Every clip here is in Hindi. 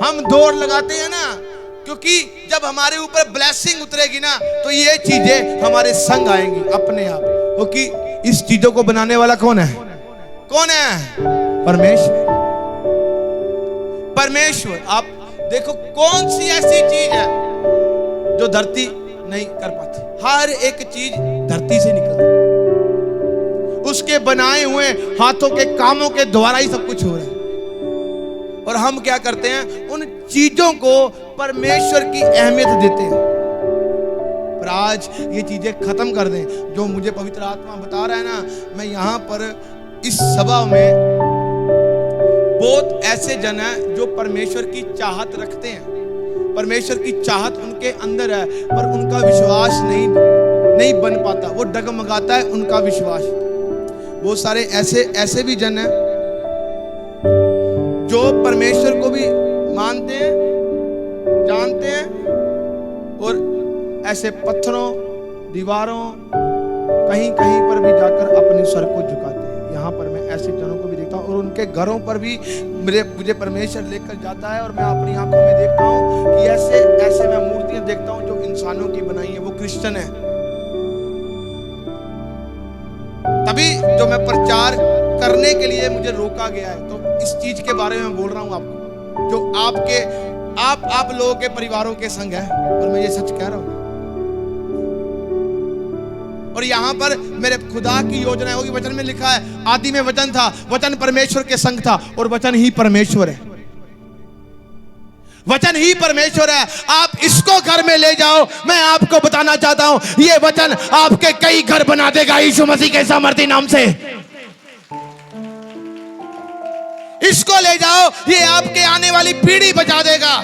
हम दौड़ लगाते हैं ना, क्योंकि जब हमारे ऊपर ब्लेसिंग उतरेगी ना तो ये चीजें हमारे संग आएंगी अपने आप। क्योंकि इस चीजों को बनाने वाला कौन है? कौन है? परमेश्वर। परमेश्वर। आप देखो कौन सी ऐसी चीज है जो धरती नहीं कर पाती? हर एक चीज धरती से निकलती, उसके बनाए हुए हाथों के कामों के द्वारा ही सब कुछ हो रहा है। और हम क्या करते हैं? उन चीजों को परमेश्वर की अहमियत देते हैं। पर आज ये चीजें खत्म कर दें जो मुझे पवित्र आत्मा बता रहा है ना। मैं यहां पर इस सभा में बहुत ऐसे जन हैं जो परमेश्वर की चाहत रखते हैं, परमेश्वर की चाहत उनके अंदर है, पर उनका विश्वास नहीं बन पाता, वो डगमगाता है उनका विश्वास। बहुत सारे ऐसे भी जन हैं जो परमेश्वर को भी मानते हैं, जानते हैं, और ऐसे पत्थरों, दीवारों, कहीं कहीं पर भी जाकर अपने सर को झुकाते हैं। यहाँ पर मैं ऐसे जनों को भी देखता हूँ, और उनके घरों पर भी मुझे परमेश्वर लेकर जाता है, और मैं अपनी आंखों में देखता हूँ कि ऐसे मैं मूर्तियां देखता हूँ जो इंसानों की बनाई है, वो क्रिश्चियन है। तभी जो मैं प्रचार करने के लिए मुझे रोका गया है, तो इस चीज के बारे में बोल रहा हूँ आपको, जो आप लोगों के परिवारों के संग है, और मैं ये सच कह रहा हूँ। और यहाँ पर मेरे खुदा की योजना होगी। वचन में लिखा है, आदि में वचन था, वचन परमेश्वर के संग था, और वचन ही परमेश्वर है। वचन ही परमेश्वर है। आप इसको घर में ले जाओ। मैं आपको बताना चाहता हूं, ये वचन आपके कई घर बना देगा यीशु मसीह के सामर्थी नाम से। इसको ले जाओ, ये आपके आने वाली पीढ़ी बचा देगा।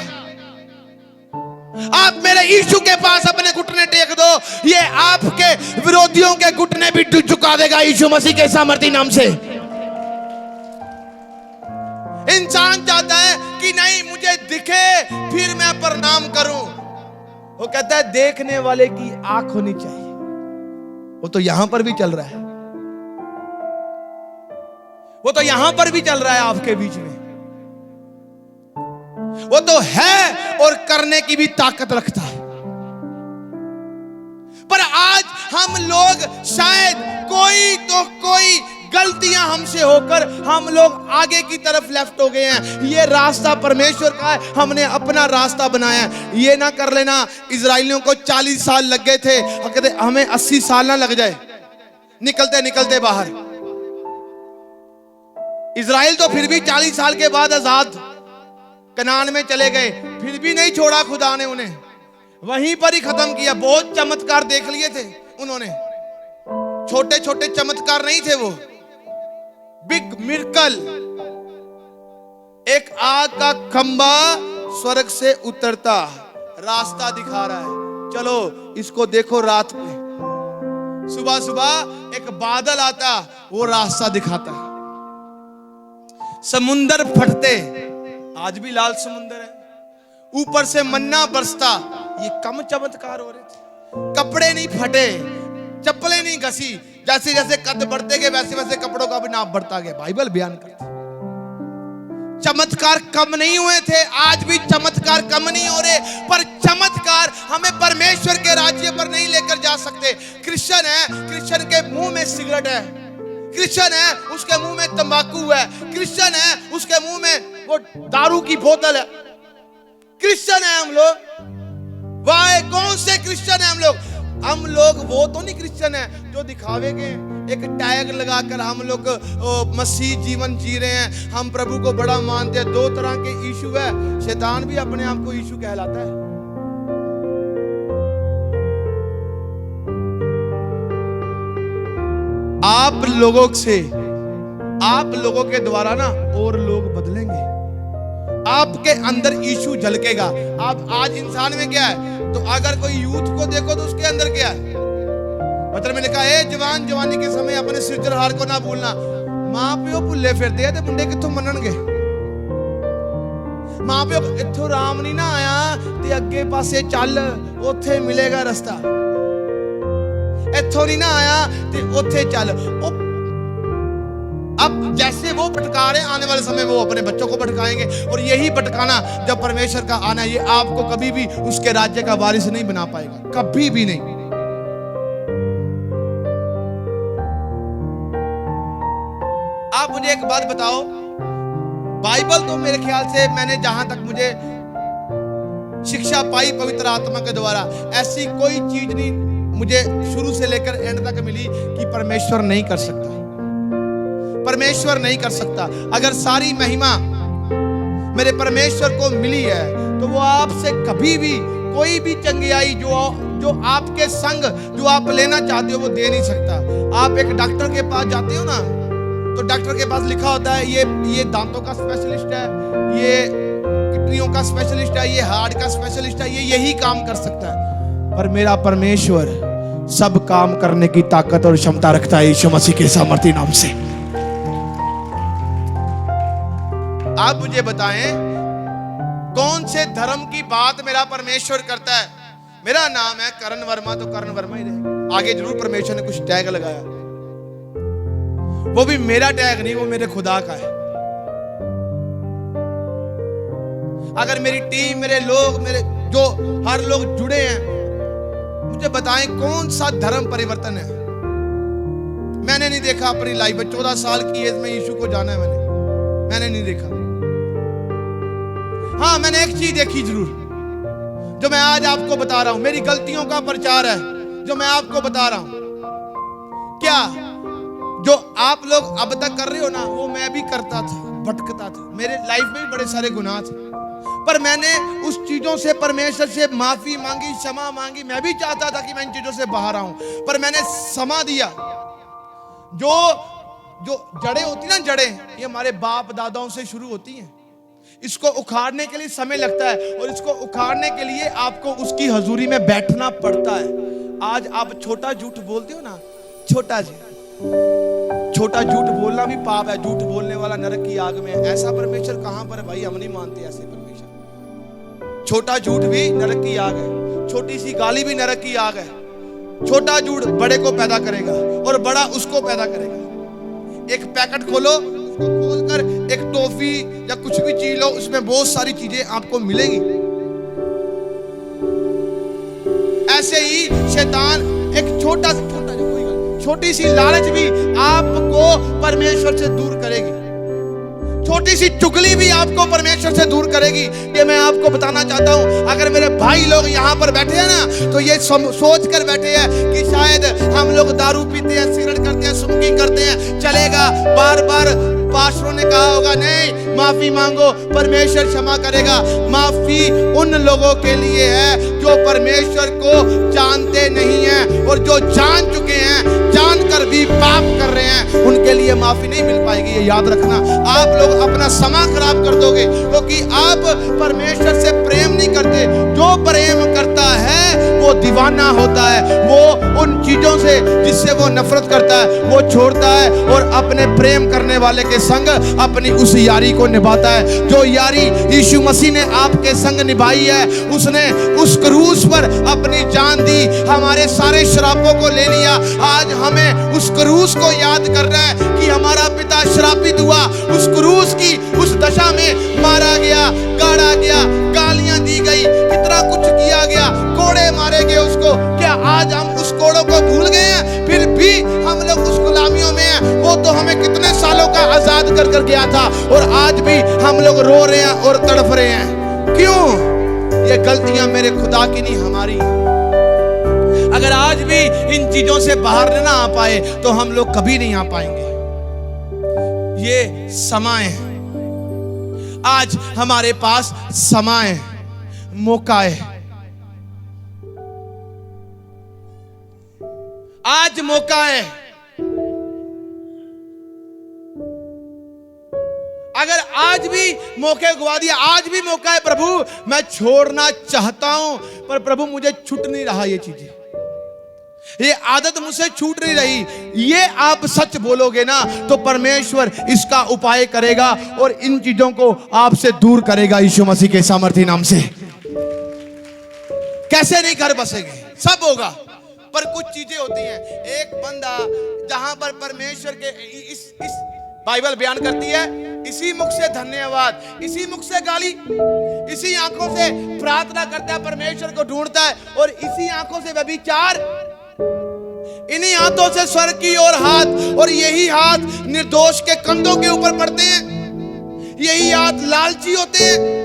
आप मेरे यीशु के पास अपने घुटने टेक दो, ये आपके विरोधियों के घुटने भी झुका देगा यीशु मसीह के सामर्थी नाम से। इंसान चाहता है कि नहीं मुझे दिखे फिर मैं प्रणाम करूं। वो कहता है देखने वाले की आंख होनी चाहिए। वो तो यहां पर भी चल रहा है, वो तो यहां पर भी चल रहा है आपके बीच में। वो तो है और करने की भी ताकत रखता है। पर आज हम लोग शायद कोई गलतियां हमसे होकर हम लोग आगे की तरफ लेफ्ट हो गए हैं। ये रास्ता परमेश्वर का है, हमने अपना रास्ता बनाया है। ये ना कर लेना, इजराइलियों को 40 साल लग गए थे, कहते हमें 80 साल ना लग जाए निकलते निकलते बाहर। इजराइल तो फिर भी 40 साल के बाद आजाद कनान में चले गए, फिर भी नहीं छोड़ा खुदा ने उन्हें, वहीं पर ही खत्म किया। बहुत चमत्कार देख लिए थे उन्होंने, छोटे छोटे चमत्कार नहीं थे वो, बिग मिरेकल। एक आग का खंबा स्वर्ग से उतरता, रास्ता दिखा रहा है, चलो इसको देखो। रात में सुबह सुबह एक बादल आता, वो रास्ता दिखाता है। समुंदर फटते, आज भी लाल समुंदर है, ऊपर से मन्ना बरसता, ये कम चमत्कार हो रहे थे। कपड़े नहीं फटे, चप्पलें नहीं घसी, जैसे जैसे कद बढ़ते गए वैसे वैसे कपड़ों का भी नाप बढ़ता गया। बाइबल बयान करती है चमत्कार कम नहीं हुए थे, आज भी चमत्कार कम नहीं हो रहे, पर चमत्कार हमें परमेश्वर के राज्य पर नहीं लेकर जा सकते। क्रिश्चियन है, क्रिश्चियन के मुंह में सिगरेट है, क्रिश्चियन है उसके मुंह में तंबाकू है, क्रिश्चियन है उसके मुंह में वो दारू की बोतल है। क्रिश्चियन है हम लोग। वाह, कौन से क्रिश्चियन है हम लोग? हम लोग वो तो नहीं क्रिश्चियन है जो दिखावे के एक टैग लगाकर हम लोग मसीह जीवन जी रहे हैं, हम प्रभु को बड़ा मानते हैं। दो तरह के यीशु है, शैतान भी अपने आप को यीशु कहलाता है। आप लोगों के द्वारा ना और लोग बदलेंगे, आपके अंदर यीशु झलकेगा। आप आज इंसान में क्या है, तो अगर कोई यूथ को देखो तो उसके अंदर क्या है? पत्र में लिखा है, जवान जवानी के समय अपने सृजनहार को ना भूलना। मां प्यो भुल्ले फिरते हैं, मुंडे कित्थों मनणगे? मां प्यो इत्थों राम नहीं ना आया ते अगे पासे चल, ओथे मिलेगा रास्ता। इत्थों नहीं ना आया ते ओथे चल। अब जैसे वो भटका रहे, आने वाले समय में वो अपने बच्चों को भटकाएंगे। और यही भटकाना जब परमेश्वर का आना, ये आपको कभी भी उसके राज्य का वारिस नहीं बना पाएगा, कभी भी नहीं। आप मुझे एक बात बताओ, बाइबल तो मेरे ख्याल से मैंने जहां तक मुझे शिक्षा पाई पवित्र आत्मा के द्वारा, ऐसी कोई चीज नहीं मुझे शुरू से लेकर एंड तक मिली कि परमेश्वर नहीं कर सकता, परमेश्वर नहीं कर सकता। अगर सारी महिमा मेरे परमेश्वर को मिली है तो वो आपसे कभी भी कोई भी चंगियाई जो आपके संग जो आप लेना चाहते हो वो दे नहीं सकता। आप एक डॉक्टर के पास जाते हो ना, तो डॉक्टर के पास लिखा होता है ये दांतों का स्पेशलिस्ट है, ये किडनियों का स्पेशलिस्ट है, ये हार्ट का स्पेशलिस्ट है, ये यही काम कर सकता है। पर मेरा परमेश्वर सब काम करने की ताकत और क्षमता रखता है यीशु मसीह के सामर्थी नाम से। आप मुझे बताएं कौन से धर्म की बात मेरा परमेश्वर करता है? मेरा नाम है करण वर्मा, तो करण वर्मा ही रहेगा। आगे जरूर परमेश्वर ने कुछ टैग लगाया, वो भी मेरा टैग नहीं, वो मेरे खुदा का है। अगर मेरी टीम, मेरे लोग, मेरे जो हर लोग जुड़े हैं, मुझे बताएं कौन सा धर्म परिवर्तन है? मैंने नहीं देखा अपनी लाइफ में, 14 साल की एज में यीशु को जाना है मैंने नहीं देखा। हाँ, मैंने एक चीज देखी जरूर, जो मैं आज आपको बता रहा हूं, मेरी गलतियों का प्रचार है जो मैं आपको बता रहा हूं। क्या जो आप लोग अब तक कर रहे हो ना, वो मैं भी करता था, भटकता था। मेरे लाइफ में भी बड़े सारे गुनाह थे, पर मैंने उस चीजों से परमेश्वर से माफी मांगी, क्षमा मांगी। मैं भी चाहता था कि मैं इन चीजों से बाहर आऊं, पर मैंने समा दिया। जो जड़ें होती ना, जड़ें ये हमारे बाप दादाओं से शुरू होती हैं। इसको उखाड़ने के लिए समय लगता है, और इसको उखाड़ने के लिए आपको उसकी हजूरी में बैठना पड़ता है। आज आप छोटा झूठ बोलते हो ना, छोटा झूठ बोलना भी पाप है। झूठ बोलने वाला नरक की आग में। ऐसा परमेश्वर कहां पर है भाई? हम नहीं मानते ऐसे परमेश्वर। छोटा झूठ भी नरक की आग है, छोटी सी गाली भी नरक की आग है। छोटा झूठ बड़े को पैदा करेगा और बड़ा उसको पैदा करेगा। एक पैकेट खोलो, उसको खोलकर एक टॉफी या कुछ भी चीज लो, उसमें बहुत सारी चीजें आपको मिलेंगी। ऐसे ही शैतान एक छोटी सी लालच भी आपको परमेश्वर से दूर करेगी। छोटी सी चुगली भी आपको परमेश्वर से दूर करेगी। ये मैं आपको बताना चाहता हूं। अगर मेरे भाई लोग यहाँ पर बैठे हैं ना, तो ये सोच कर बैठे हैं कि शायद हम लोग दारू पीते हैं, सिगरेट करते हैं, स्मोकिंग करते हैं, चलेगा। बार बार पास्टरों ने कहा होगा, नहीं माफी मांगो, परमेश्वर क्षमा करेगा। माफी उन लोगों के लिए है जो परमेश्वर को जानते नहीं हैं, और जो जान चुके हैं, जानकर भी पाप कर रहे हैं, उनके लिए माफी नहीं मिल पाएगी। ये याद रखना। आप लोग अपना समय खराब कर दोगे, क्योंकि आप परमेश्वर से प्रेम नहीं करते। जो प्रेम करता है वो दीवाना होता है। वो उन चीजों से जिससे वो नफरत करता है वो छोड़ता है, और अपने प्रेम करने वाले के संग अपनी उस यारी को निभाता है। जो यारी यीशु मसीह ने आपके संग निभाई है, उसने उस क्रूस पर अपनी जान दी, हमारे सारे श्रापों को ले लिया। आज हमें उस क्रूस को याद करना है कि हमारा पिता श्रापित हुआ, उस क्रूस की उस दशा में मारा गया, गाड़ा गया, गालियां दी गई, कितना कुछ किया गया, कोड़े मारे गए उसको। क्या आज हम उस कोड़ों को भूल गए हैं? फिर भी हम लोग उस गुलामियों में हैं। वो तो हमें कितने सालों का आजाद कर गया था, और आज भी हम लोग रो रहे हैं और तड़प रहे हैं। क्यों? ये गलतियां मेरे खुदा की नहीं, हमारी। अगर आज भी इन चीजों से बाहर ना आ पाए तो हम लोग कभी नहीं आ पाएंगे। ये समय है, आज हमारे पास समय है, मौका है। आज मौका है। अगर आज भी मौके गवा दिया, आज भी मौका है। प्रभु मैं छोड़ना चाहता हूं, पर प्रभु मुझे छूट नहीं रहा, ये चीजें, ये आदत मुझसे छूट नहीं रही। ये आप सच बोलोगे ना, तो परमेश्वर इसका उपाय करेगा और इन चीजों को आपसे दूर करेगा यीशु मसीह के सामर्थी नाम से। कैसे नहीं घर बसेंगे, सब होगा, पर कुछ चीजें होती हैं। एक बंदा जहां पर परमेश्वर के बाइबल बयान करती है, इसी मुख से धन्यवाद, इसी मुख से गाली, इसी आंखों से प्रार्थना करता है, परमेश्वर को ढूंढता है, और इसी आंखों से व्यभिचार, इन्हीं हाथों से स्वर्ग की ओर हाथ, और यही हाथ निर्दोष के कंधों के ऊपर पड़ते हैं, यही हाथ लालची होते हैं।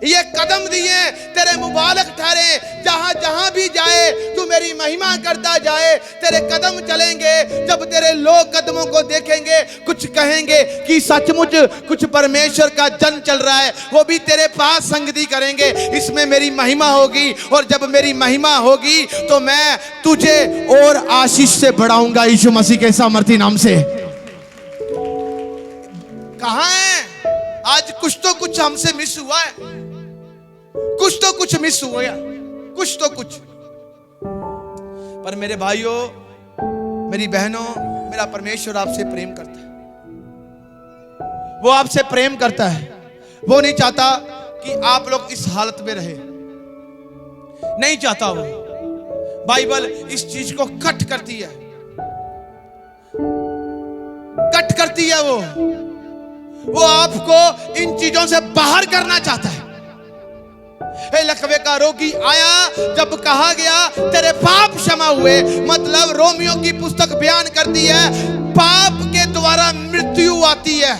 ये कदम दिए तेरे मुबारक ठहरे, जहां जहां भी जाए तू मेरी महिमा करता जाए। तेरे कदम चलेंगे, जब तेरे लोग कदमों को देखेंगे, कुछ कहेंगे कि सचमुच कुछ परमेश्वर का जन चल रहा है, वो भी तेरे पास संगति करेंगे, इसमें मेरी महिमा होगी। और जब मेरी महिमा होगी तो मैं तुझे और आशीष से बढ़ाऊंगा, यीशु मसीह के सामर्थी नाम से। कहां है आज? कुछ तो कुछ हमसे मिस हुआ है, कुछ तो कुछ मिस हो गया, कुछ तो कुछ। पर मेरे भाइयों, मेरी बहनों, मेरा परमेश्वर आपसे प्रेम करता है, वो आपसे प्रेम करता है। वो नहीं चाहता कि आप लोग इस हालत में रहे, नहीं चाहता वो। बाइबल इस चीज को कट करती है, कट करती है। वो आपको इन चीजों से बाहर करना चाहता है। लकवे का रोगी आया, जब कहा गया तेरे पाप क्षमा हुए, मतलब रोमियो की पुस्तक बयान करती है पाप के द्वारा मृत्यु आती है।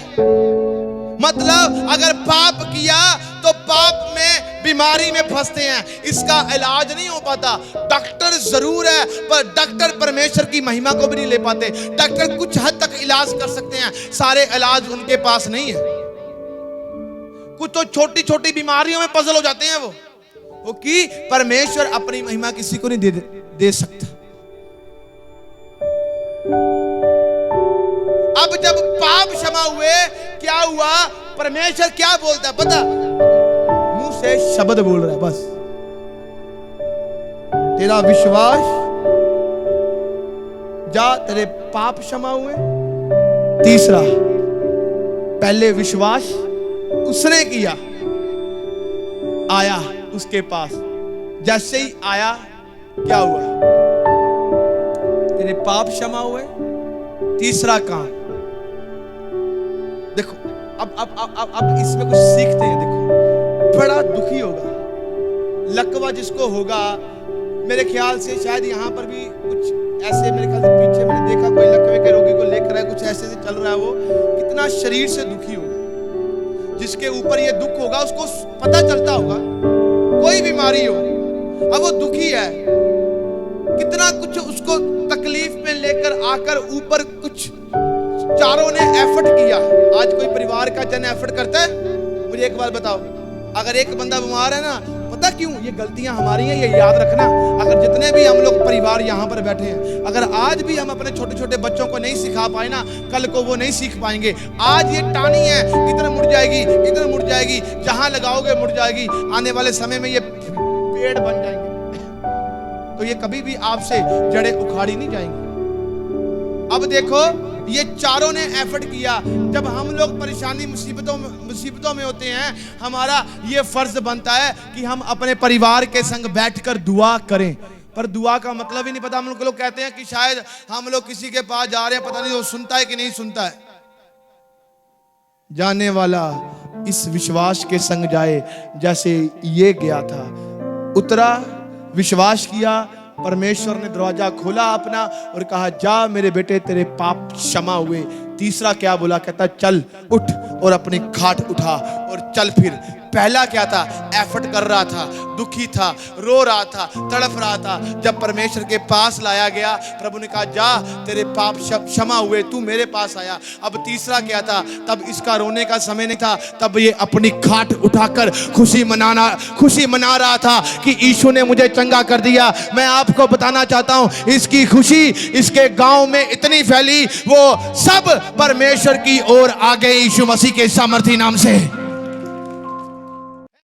मतलब अगर पाप किया तो पाप में, बीमारी में फंसते हैं, इसका इलाज नहीं हो पाता। डॉक्टर जरूर है, पर डॉक्टर परमेश्वर की महिमा को भी नहीं ले पाते। डॉक्टर कुछ हद तक इलाज कर सकते हैं, सारे इलाज उनके पास नहीं है। कुछ तो छोटी छोटी बीमारियों में पजल हो जाते हैं वो कि परमेश्वर अपनी महिमा किसी को नहीं दे सकता। अब जब पाप क्षमा हुए, क्या हुआ? परमेश्वर क्या बोलता है पता? मुंह से शब्द बोल रहा है, बस तेरा विश्वास, जा तेरे पाप क्षमा हुए। तीसरा, पहले विश्वास उसने किया, आया उसके पास, जैसे ही आया क्या हुआ? तेरे पाप क्षमा हुए। तीसरा काम देखो, अब इसमें कुछ सीखते हैं। देखो, बड़ा दुखी होगा लकवा जिसको होगा, मेरे ख्याल से शायद यहाँ पर भी कुछ ऐसे, मेरे ख्याल से पीछे मैंने देखा कोई लकवे के रोगी को लेकर है, कुछ ऐसे से चल रहा है, वो कितना शरीर से दुखी होगा। जिसके ऊपर ये दुख होगा उसको पता चलता होगा, कोई बीमारी हो, अब वो दुखी है, कितना कुछ उसको तकलीफ में लेकर आकर ऊपर कुछ चारों ने एफर्ट किया। आज कोई परिवार का जन एफर्ट करता है? मुझे एक बात बताओ, अगर एक बंदा बीमार है ना, पता क्यों? ये गलतियां हमारी हैं, ये याद रखना। अगर जितने भी हम लोग परिवार यहाँ पर बैठे हैं, अगर आज भी हम अपने छोटे छोटे बच्चों को नहीं सिखा पाए ना, कल को वो नहीं सीख पाएंगे। आज ये टानी है, इधर मुड़ जाएगी, इधर मुड़ जाएगी, जहां लगाओगे मुड़ जाएगी, आने वाले समय में ये पेड़ बन जाएंगे, तो ये कभी भी आपसे जड़ें उखाड़ी नहीं जाएंगी। अब देखो, ये चारों ने एफर्ट किया। जब हम लोग परेशानी मुसीबतों में होते हैं, हमारा ये फर्ज बनता है कि हम अपने परिवार के संग बैठकर दुआ करें। पर दुआ का मतलब ही नहीं पता। हम लोग कहते हैं कि शायद हम लोग किसी के पास जा रहे हैं, पता नहीं वो सुनता है कि नहीं सुनता है। जाने वाला इस विश्वास के संग जाए जैसे ये गया था, उतरा, विश्वास किया, परमेश्वर ने दरवाजा खोला अपना और कहा जा मेरे बेटे तेरे पाप क्षमा हुए। तीसरा क्या बोला? कहता चल उठ और अपनी खाट उठा और चल फिर। पहला क्या था? एफर्ट कर रहा था, दुखी था, रो रहा था, तड़प रहा था। जब परमेश्वर के पास लाया गया, प्रभु ने कहा जा तेरे पाप क्षमा हुए, तू मेरे पास आया। अब तीसरा क्या था? तब इसका रोने का समय नहीं था, तब ये अपनी खाट उठाकर खुशी मना रहा था कि यीशु ने मुझे चंगा कर दिया। मैं आपको बताना चाहता हूं, इसकी खुशी इसके गांव में इतनी फैली, वो सब परमेश्वर की ओर आ गए यीशु मसीह के सामर्थी नाम से।